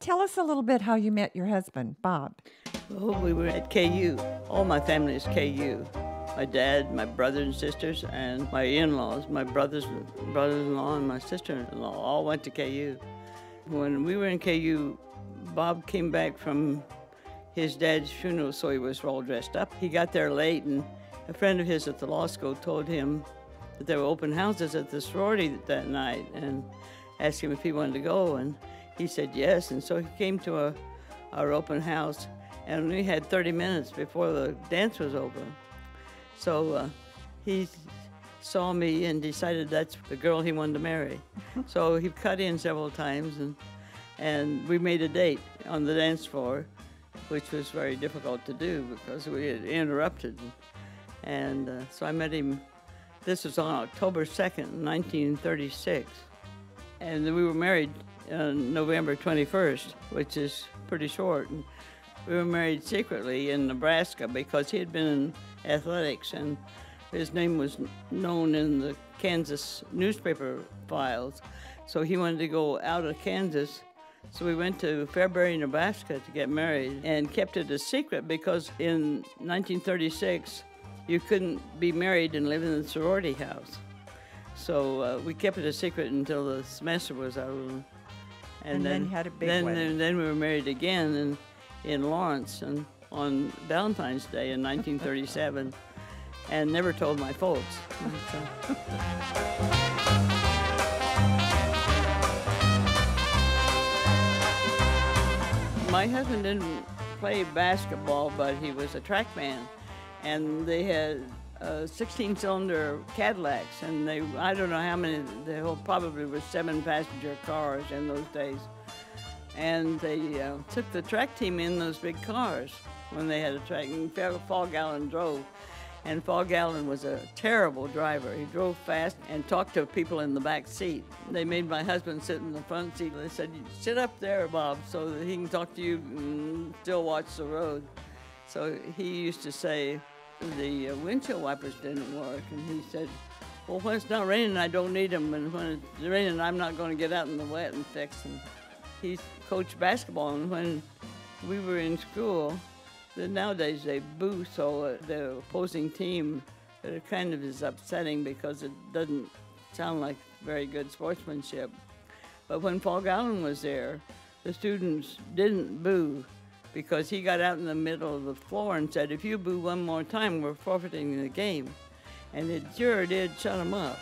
Tell us a little bit how you met your husband, Bob. Well, we were at KU. All my family is KU. My dad, my brothers and sisters, and my in-laws, my brothers-in-law and my sister-in-law all went to KU. When we were in KU, Bob came back from his dad's funeral, so he was all dressed up. He got there late, and a friend of his at the law school told him that there were open houses at the sorority that night and asked him if he wanted to go, and he said yes, and so he came to our open house, and we had 30 minutes before the dance was over. So he saw me and decided that's the girl he wanted to marry. So he cut in several times, and we made a date on the dance floor, which was very difficult to do because we had interrupted. And so I met him. This was on October 2nd, 1936. And we were married on November 21st, which is pretty short. And we were married secretly in Nebraska because he had been in athletics, and his name was known in the Kansas newspaper files. So he wanted to go out of Kansas. So we went to Fairbury, Nebraska to get married and kept it a secret because in 1936, you couldn't be married and live in the sorority house. So we kept it a secret until the semester was over. And then you had a big wedding. Then we were married again in Lawrence and on Valentine's Day in 1937, and never told my folks. My husband didn't play basketball, but he was a track man, and they had 16-cylinder Cadillacs, and I don't know how many, probably was 7 passenger cars in those days. And they took the track team in those big cars when they had a track, and Fall Gallen drove. And Fall Gallen was a terrible driver. He drove fast and talked to people in the back seat. They made my husband sit in the front seat. They said, "Sit up there, Bob, so that he can talk to you and still watch the road." So he used to say the windshield wipers didn't work, and he said, "Well, when it's not raining, I don't need them, and when it's raining, I'm not going to get out in the wet and fix them." He coached basketball, and when we were in school, nowadays they boo so the opposing team, it kind of is upsetting because it doesn't sound like very good sportsmanship. But when Paul Gallen was there, the students didn't boo because he got out in the middle of the floor and said, "If you boo one more time, we're forfeiting the game." And it sure did shut him up.